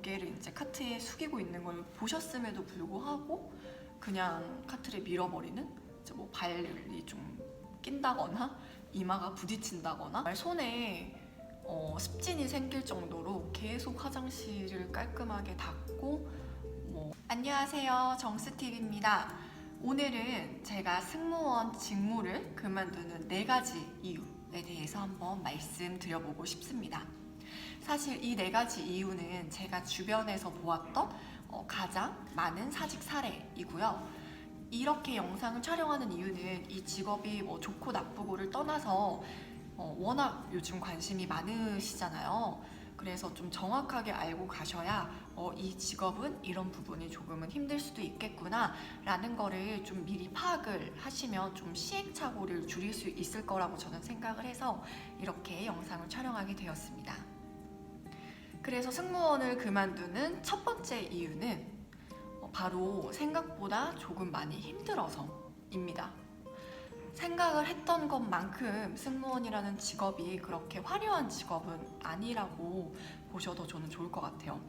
고개를 이제 카트에 숙이고 있는 걸 보셨음에도 불구하고 그냥 카트를 밀어버리는, 이제 뭐 발이 좀 낀다거나 이마가 부딪힌다거나 손에 습진이 생길 정도로 계속 화장실을 깔끔하게 닦고 안녕하세요, 정스팁입니다. 오늘은 제가 승무원 직무를 그만두는 4가지 이유에 대해서 한번 말씀드려보고 싶습니다. 사실 이 4가지 이유는 제가 주변에서 보았던 가장 많은 사직 사례이고요. 이렇게 영상을 촬영하는 이유는 이 직업이 뭐 좋고 나쁘고를 떠나서 워낙 요즘 관심이 많으시잖아요. 그래서 좀 정확하게 알고 가셔야 이 직업은 이런 부분이 조금은 힘들 수도 있겠구나 라는 거를 좀 미리 파악을 하시면 좀 시행착오를 줄일 수 있을 거라고 저는 생각을 해서 이렇게 영상을 촬영하게 되었습니다. 그래서 승무원을 그만두는 첫 번째 이유는 바로 생각보다 조금 많이 힘들어서입니다. 생각을 했던 것만큼 승무원이라는 직업이 그렇게 화려한 직업은 아니라고 보셔도 저는 좋을 것 같아요.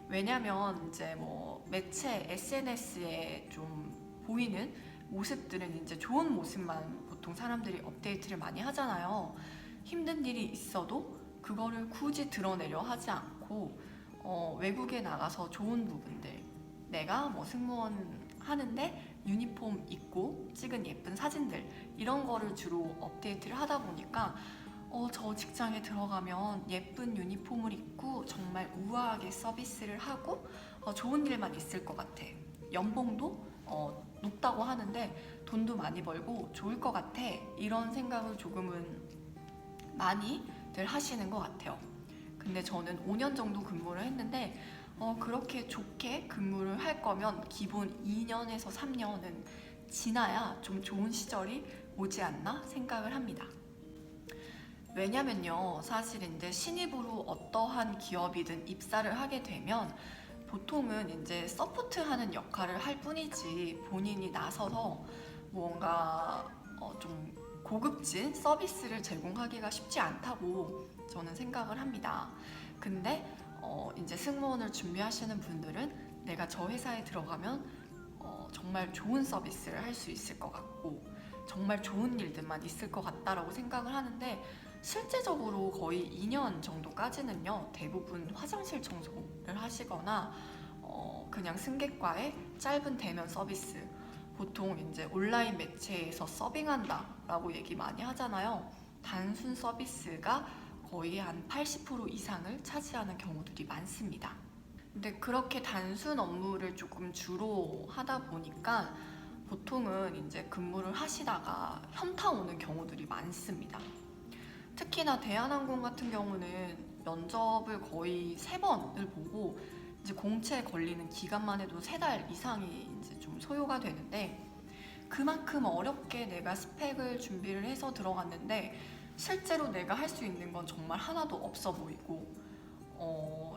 왜냐면 이제 뭐 매체 SNS에 좀 보이는 모습들은 이제 좋은 모습만 보통 사람들이 업데이트를 많이 하잖아요. 힘든 일이 있어도 그거를 굳이 드러내려 하지 않고 외국에 나가서 좋은 부분들, 내가 뭐 승무원 하는데 유니폼 입고 찍은 예쁜 사진들, 이런 거를 주로 업데이트를 하다 보니까 저 직장에 들어가면 예쁜 유니폼을 입고 정말 우아하게 서비스를 하고 좋은 일만 있을 것 같아. 연봉도 높다고 하는데 돈도 많이 벌고 좋을 것 같아. 이런 생각을 조금은 많이들 하시는 것 같아요. 근데 저는 5년 정도 근무를 했는데 그렇게 좋게 근무를 할 거면 기본 2년에서 3년은 지나야 좀 좋은 시절이 오지 않나 생각을 합니다. 왜냐면요, 사실 이제 신입으로 어떠한 기업이든 입사를 하게 되면 보통은 이제 서포트하는 역할을 할 뿐이지 본인이 나서서 뭔가 좀 고급진 서비스를 제공하기가 쉽지 않다고 저는 생각을 합니다. 근데 이제 승무원을 준비하시는 분들은 내가 저 회사에 들어가면 정말 좋은 서비스를 할 수 있을 것 같고 정말 좋은 일들만 있을 것 같다라고 생각을 하는데, 실제적으로 거의 2년 정도까지는요 대부분 화장실 청소를 하시거나 그냥 승객과의 짧은 대면 서비스, 보통 이제 온라인 매체에서 서빙한다 라고 얘기 많이 하잖아요. 단순 서비스가 거의 한 80% 이상을 차지하는 경우들이 많습니다. 근데 그렇게 단순 업무를 조금 주로 하다 보니까 보통은 이제 근무를 하시다가 현타 오는 경우들이 많습니다. 특히나 대한항공 같은 경우는 면접을 거의 3번을 보고 이제 공채에 걸리는 기간만 해도 3달 이상이 이제 좀 소요가 되는데, 그만큼 어렵게 내가 스펙을 준비를 해서 들어갔는데 실제로 내가 할 수 있는 건 정말 하나도 없어 보이고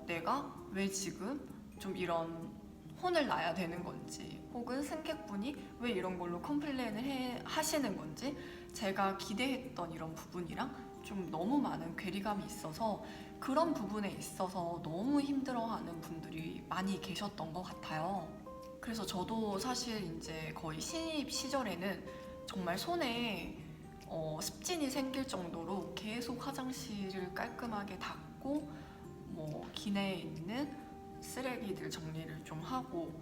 내가 왜 지금 좀 이런 혼을 나야 되는 건지, 혹은 승객분이 왜 이런 걸로 컴플레인을 하시는 건지, 제가 기대했던 이런 부분이랑 좀 너무 많은 괴리감이 있어서 그런 부분에 있어서 너무 힘들어하는 분들이 많이 계셨던 것 같아요. 그래서 저도 사실 이제 거의 신입 시절에는 정말 손에 습진이 생길 정도로 계속 화장실을 깔끔하게 닦고 뭐 기내에 있는 쓰레기들 정리를 좀 하고,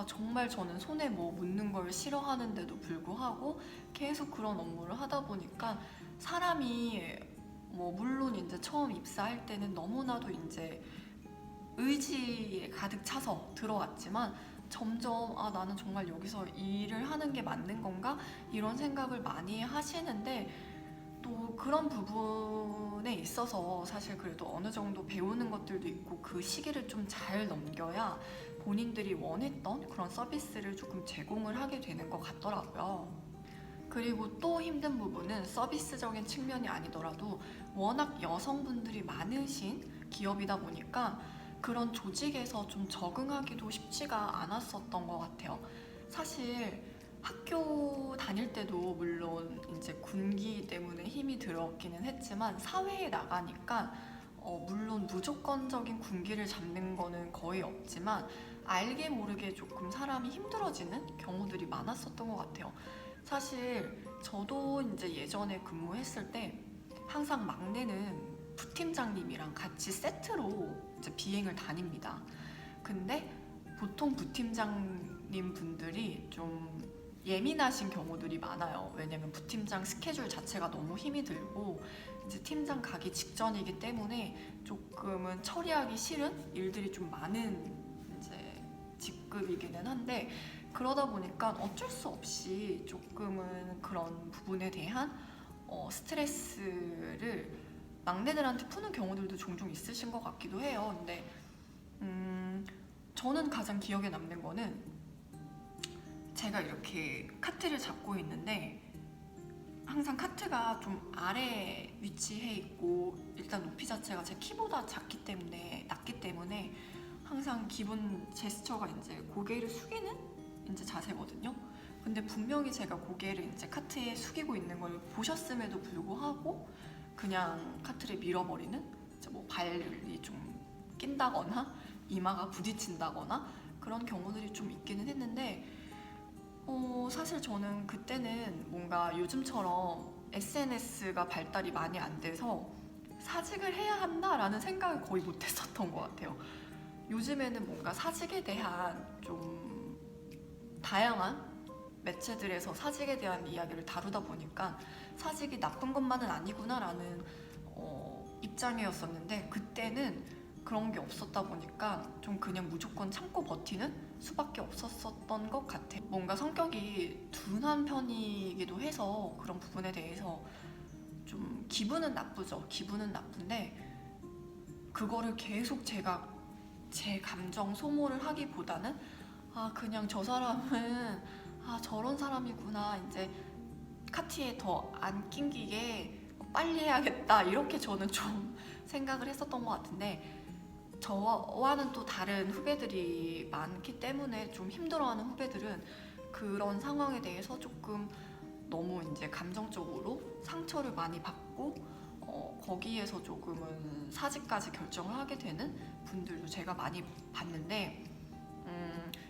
정말 저는 손에 뭐 묻는 걸 싫어하는데도 불구하고 계속 그런 업무를 하다 보니까 사람이 뭐 물론 이제 처음 입사할 때는 너무나도 이제 의지에 가득 차서 들어왔지만 점점 나는 정말 여기서 일을 하는 게 맞는 건가? 이런 생각을 많이 하시는데, 또 그런 부분에 있어서 사실 그래도 어느 정도 배우는 것들도 있고 그 시기를 좀 잘 넘겨야 본인들이 원했던 그런 서비스를 조금 제공을 하게 되는 것 같더라고요. 그리고 또 힘든 부분은 서비스적인 측면이 아니더라도 워낙 여성분들이 많으신 기업이다 보니까 그런 조직에서 좀 적응하기도 쉽지가 않았었던 것 같아요. 사실 학교 다닐 때도 물론 이제 군기 때문에 힘이 들었기는 했지만 사회에 나가니까 물론 무조건적인 군기를 잡는 거는 거의 없지만 알게 모르게 조금 사람이 힘들어지는 경우들이 많았었던 것 같아요. 사실 저도 이제 예전에 근무했을 때 항상 막내는 부팀장님이랑 같이 세트로 이제 비행을 다닙니다. 근데 보통 부팀장님 분들이 좀 예민하신 경우들이 많아요. 왜냐면 부팀장 스케줄 자체가 너무 힘이 들고 이제 팀장 가기 직전이기 때문에 조금은 처리하기 싫은 일들이 좀 많은 이제 직급이기는 한데, 그러다 보니까 어쩔 수 없이 조금은 그런 부분에 대한 스트레스를 막내들한테 푸는 경우들도 종종 있으신 것 같기도 해요. 근데 저는 가장 기억에 남는 거는 제가 이렇게 카트를 잡고 있는데 항상 카트가 좀 아래 위치해 있고 일단 높이 자체가 제 키보다 낮기 때문에 항상 기본 제스처가 이제 고개를 숙이는 이제 자세거든요. 근데 분명히 제가 고개를 이제 카트에 숙이고 있는 걸 보셨음에도 불구하고 그냥 카트를 밀어버리는, 이제 뭐 발이 좀 낀다거나 이마가 부딪힌다거나 그런 경우들이 좀 있기는 했는데, 사실 저는 그때는 뭔가 요즘처럼 SNS가 발달이 많이 안 돼서 사직을 해야 한다라는 생각을 거의 못 했었던 것 같아요. 요즘에는 뭔가 사직에 대한 좀 다양한 매체들에서 사직에 대한 이야기를 다루다 보니까 사직이 나쁜 것만은 아니구나라는 입장이었었는데, 그때는 그런 게 없었다 보니까 좀 그냥 무조건 참고 버티는 수밖에 없었던 것 같아요. 뭔가 성격이 둔한 편이기도 해서 그런 부분에 대해서 좀 기분은 나쁘죠. 기분은 나쁜데 그거를 계속 제가 제 감정 소모를 하기보다는 그냥 저 사람은 저런 사람이구나, 이제 카티에 더 안 낑기게 빨리 해야겠다, 이렇게 저는 좀 생각을 했었던 것 같은데, 저와는 또 다른 후배들이 많기 때문에 좀 힘들어하는 후배들은 그런 상황에 대해서 조금 너무 이제 감정적으로 상처를 많이 받고 거기에서 조금은 사직까지 결정을 하게 되는 분들도 제가 많이 봤는데,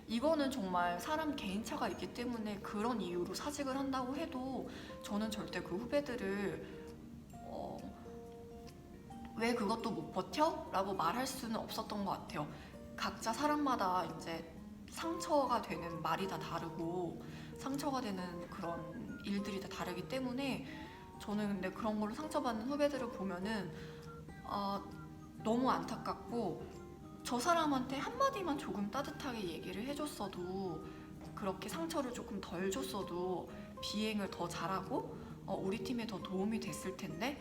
이거는 정말 사람 개인차가 있기 때문에 그런 이유로 사직을 한다고 해도 저는 절대 그 후배들을 왜 그것도 못 버텨? 라고 말할 수는 없었던 것 같아요. 각자 사람마다 이제 상처가 되는 말이 다 다르고 상처가 되는 그런 일들이 다 다르기 때문에, 저는 근데 그런 걸로 상처받는 후배들을 보면은 너무 안타깝고, 저 사람한테 한마디만 조금 따뜻하게 얘기를 해줬어도, 그렇게 상처를 조금 덜 줬어도 비행을 더 잘하고 우리 팀에 더 도움이 됐을 텐데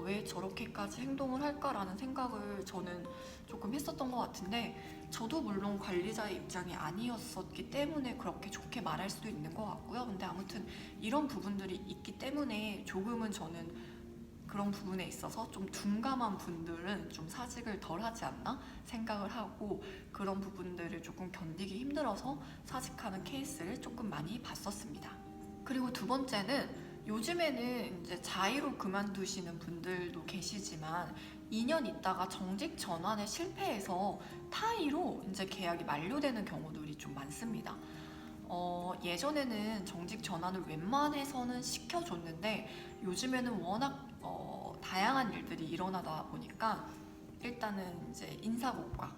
왜 저렇게까지 행동을 할까라는 생각을 저는 조금 했었던 것 같은데, 저도 물론 관리자의 입장이 아니었었기 때문에 그렇게 좋게 말할 수도 있는 것 같고요. 근데 아무튼 이런 부분들이 있기 때문에 조금은 저는 그런 부분에 있어서 좀 둔감한 분들은 좀 사직을 덜 하지 않나 생각을 하고, 그런 부분들을 조금 견디기 힘들어서 사직하는 케이스를 조금 많이 봤었습니다. 그리고 두 번째는, 요즘에는 이제 자의로 그만두시는 분들도 계시지만 2년 있다가 정직 전환에 실패해서 타의로 이제 계약이 만료되는 경우들이 좀 많습니다. 예전에는 정직 전환을 웬만해서는 시켜줬는데 요즘에는 워낙 다양한 일들이 일어나다 보니까 일단은 이제 인사고과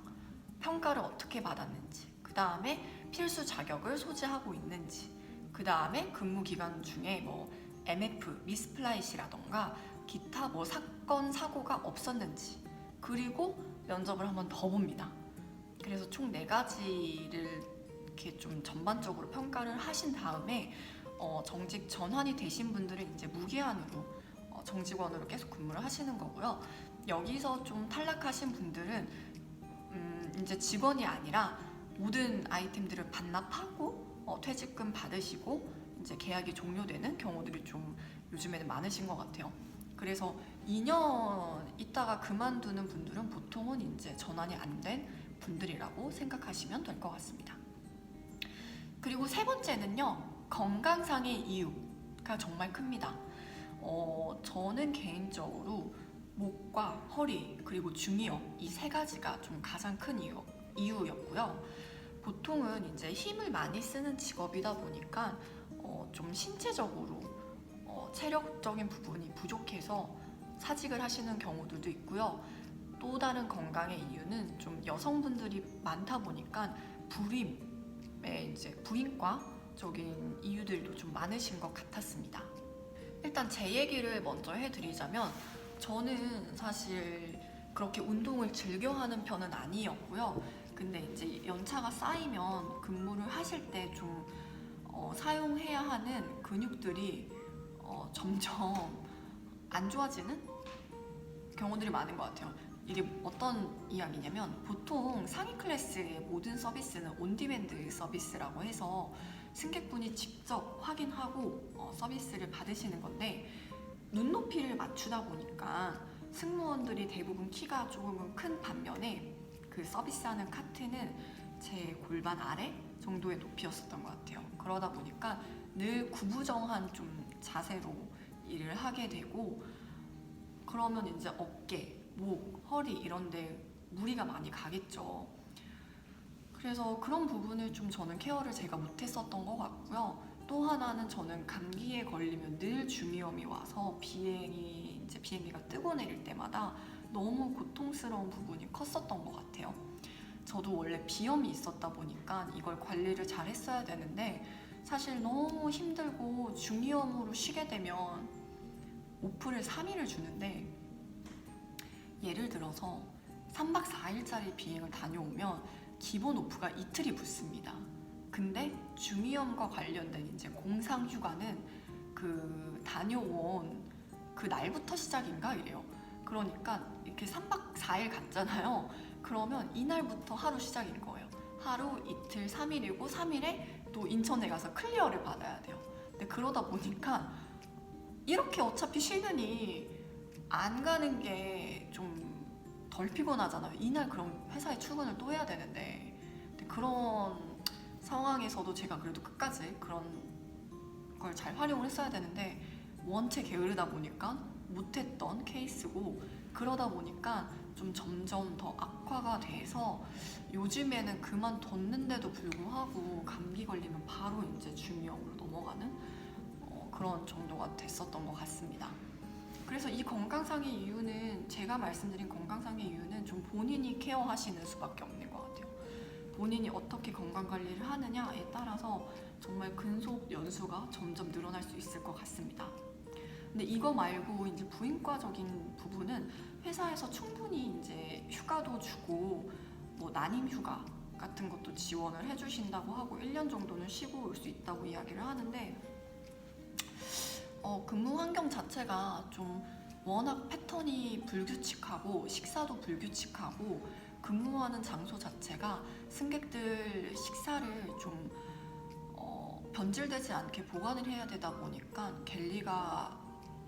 평가를 어떻게 받았는지, 그 다음에 필수 자격을 소지하고 있는지, 그 다음에 근무 기간 중에 뭐 MF, 미스플라잇이라던가 기타 뭐 사건, 사고가 없었는지, 그리고 면접을 한번 더 봅니다. 그래서 총 4가지를 이렇게 좀 전반적으로 평가를 하신 다음에 정직 전환이 되신 분들은 이제 무기한으로 정직원으로 계속 근무를 하시는 거고요. 여기서 좀 탈락하신 분들은 이제 직원이 아니라 모든 아이템들을 반납하고 퇴직금 받으시고 이제 계약이 종료되는 경우들이 좀 요즘에는 많으신 것 같아요. 그래서 2년 있다가 그만두는 분들은 보통은 이제 전환이 안 된 분들이라고 생각하시면 될 것 같습니다. 그리고 세 번째는요, 건강상의 이유가 정말 큽니다. 저는 개인적으로 목과 허리 그리고 중이염 이 세 가지가 좀 가장 큰 이유였고요. 보통은 이제 힘을 많이 쓰는 직업이다 보니까 좀 신체적으로 체력적인 부분이 부족해서 사직을 하시는 경우들도 있고요. 또 다른 건강의 이유는 좀 여성분들이 많다 보니까 불임의 이제 불임과적인 이유들도 좀 많으신 것 같았습니다. 일단 제 얘기를 먼저 해드리자면 저는 사실 그렇게 운동을 즐겨 하는 편은 아니었고요. 근데 이제 연차가 쌓이면 근무를 하실 때 좀 사용해야 하는 근육들이 점점 안 좋아지는 경우들이 많은 것 같아요. 이게 어떤 이야기냐면 보통 상위 클래스의 모든 서비스는 온디맨드 서비스라고 해서 승객분이 직접 확인하고 서비스를 받으시는 건데 눈높이를 맞추다 보니까 승무원들이 대부분 키가 조금은 큰 반면에 그 서비스하는 카트는 제 골반 아래 정도의 높이였었던 것 같아요. 그러다 보니까 늘 구부정한 좀 자세로 일을 하게 되고 그러면 이제 어깨, 목, 허리 이런 데 무리가 많이 가겠죠. 그래서 그런 부분을 좀 저는 케어를 제가 못했었던 것 같고요. 또 하나는 저는 감기에 걸리면 늘 중이염이 와서 비행기가 뜨고 내릴 때마다 너무 고통스러운 부분이 컸었던 것 같아요. 저도 원래 비염이 있었다 보니까 이걸 관리를 잘 했어야 되는데 사실 너무 힘들고 중이염으로 쉬게 되면 오프를 3일을 주는데 예를 들어서 3박 4일짜리 비행을 다녀오면 기본 오프가 이틀이 붙습니다. 근데 중이염과 관련된 이제 공상 휴가는 그 다녀온 그 날부터 시작인가 이래요. 그러니까 이렇게 3박 4일 갔잖아요. 그러면 이날부터 하루 시작인 거예요. 하루, 이틀, 3일이고 3일에 또 인천에 가서 클리어를 받아야 돼요. 근데 그러다 보니까 이렇게 어차피 쉬느니 안 가는 게 좀 덜 피곤하잖아요. 이날 그럼 회사에 출근을 또 해야 되는데 근데 그런 상황에서도 제가 그래도 끝까지 그런 걸 잘 활용을 했어야 되는데 원체 게으르다 보니까 못했던 케이스고 그러다 보니까 좀 점점 더 악화가 돼서 요즘에는 그만뒀는데도 불구하고 감기 걸리면 바로 이제 중이염으로 넘어가는 그런 정도가 됐었던 것 같습니다. 그래서 이 건강상의 이유는 제가 말씀드린 건강상의 이유는 좀 본인이 케어하시는 수밖에 없는 것 같아요. 본인이 어떻게 건강관리를 하느냐에 따라서 정말 근속 연수가 점점 늘어날 수 있을 것 같습니다. 근데 이거 말고 이제 부인과적인 부분은 회사에서 충분히 이제 휴가도 주고 뭐 난임 휴가 같은 것도 지원을 해주신다고 하고 1년 정도는 쉬고 올 수 있다고 이야기를 하는데 근무 환경 자체가 좀 워낙 패턴이 불규칙하고 식사도 불규칙하고 근무하는 장소 자체가 승객들 식사를 좀 변질되지 않게 보관을 해야 되다 보니까 갤리가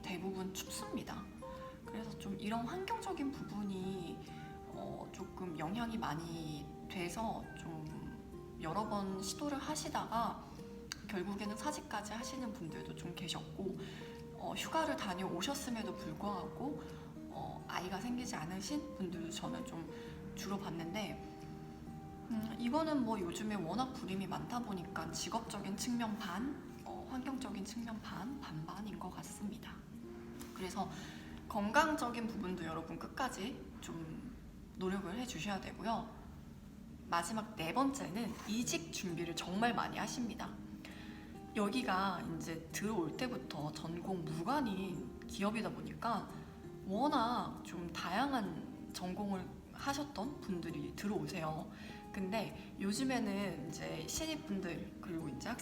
대부분 춥습니다. 그래서 좀 이런 환경적인 부분이 조금 영향이 많이 돼서 좀 여러 번 시도를 하시다가 결국에는 사직까지 하시는 분들도 좀 계셨고 휴가를 다녀오셨음에도 불구하고 아이가 생기지 않으신 분들도 저는 좀 주로 봤는데 이거는 뭐 요즘에 워낙 불임이 많다 보니까 직업적인 측면 반, 환경적인 측면 반, 반반인 것 같습니다. 그래서 건강적인 부분도 여러분 끝까지 좀 노력을 해주셔야 되고요. 마지막 네 번째는 이직 준비를 정말 많이 하십니다. 여기가 이제 들어올 때부터 전공 무관인 기업이다 보니까 워낙 좀 다양한 전공을 하셨던 분들이 들어오세요. 근데 요즘에는 이제 신입분들 그리고 이제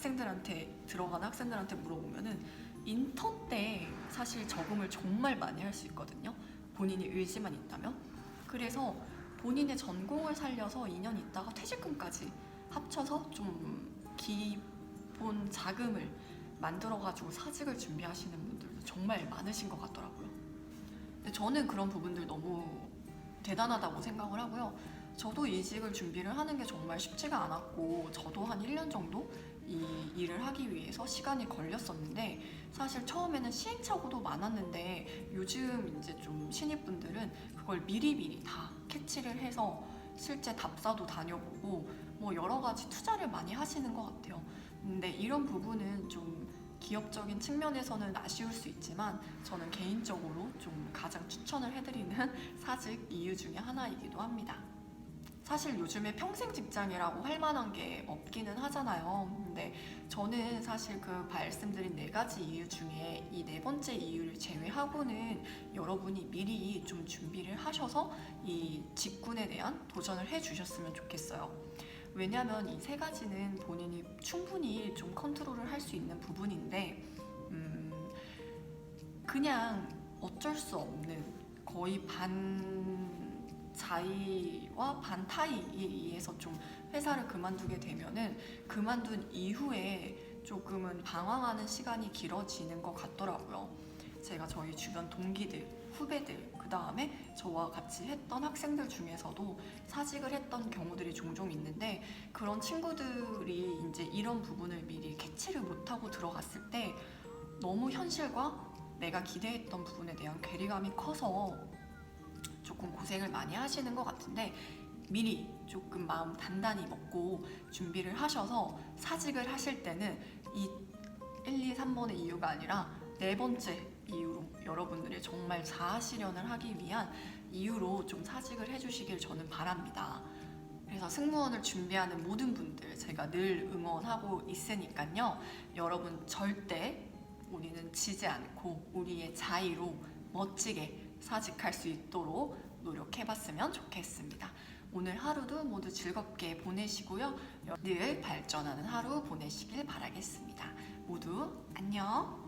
들어가는 학생들한테 물어보면은 인턴 때 사실 적응을 정말 많이 할 수 있거든요. 본인이 의지만 있다면. 그래서 본인의 전공을 살려서 2년 있다가 퇴직금까지 합쳐서 좀 기본 자금을 만들어가지고 사직을 준비하시는 분들도 정말 많으신 것 같더라고요. 근데 저는 그런 부분들 너무 대단하다고 생각을 하고요. 저도 이직을 준비를 하는 게 정말 쉽지가 않았고 저도 한 1년 정도 이 일을 하기 위해서 시간이 걸렸었는데 사실 처음에는 시행착오도 많았는데 요즘 이제 좀 신입분들은 그걸 미리미리 다 캐치를 해서 실제 답사도 다녀보고 뭐 여러 가지 투자를 많이 하시는 것 같아요. 근데 이런 부분은 좀 기업적인 측면에서는 아쉬울 수 있지만 저는 개인적으로 좀 가장 추천을 해드리는 사직 이유 중에 하나이기도 합니다. 사실 요즘에 평생 직장이라고 할 만한 게 없기는 하잖아요. 근데 저는 사실 그 말씀드린 네 가지 이유 중에 이 네 번째 이유를 제외하고는 여러분이 미리 좀 준비를 하셔서 이 직군에 대한 도전을 해 주셨으면 좋겠어요. 왜냐하면 이 세 가지는 본인이 충분히 좀 컨트롤을 할 수 있는 부분인데, 그냥 어쩔 수 없는 거의 반자의와 반타의에 의해서 좀 회사를 그만두게 되면은 그만둔 이후에 조금은 방황하는 시간이 길어지는 것 같더라고요. 제가 저희 주변 동기들, 후배들, 그 다음에 저와 같이 했던 학생들 중에서도 사직을 했던 경우들이 종종 있는데 그런 친구들이 이제 이런 부분을 미리 캐치를 못하고 들어갔을 때 너무 현실과 내가 기대했던 부분에 대한 괴리감이 커서 조금 고생을 많이 하시는 것 같은데 미리 조금 마음 단단히 먹고 준비를 하셔서 사직을 하실 때는 이 1, 2, 3번의 이유가 아니라 네 번째 이유로 여러분들이 정말 자아 실현을 하기 위한 이유로 좀 사직을 해주시길 저는 바랍니다. 그래서 승무원을 준비하는 모든 분들 제가 늘 응원하고 있으니까요. 여러분 절대 우리는 지지 않고 우리의 자의로 멋지게 사직할 수 있도록 노력해봤으면 좋겠습니다. 오늘 하루도 모두 즐겁게 보내시고요. 늘 발전하는 하루 보내시길 바라겠습니다. 모두 안녕.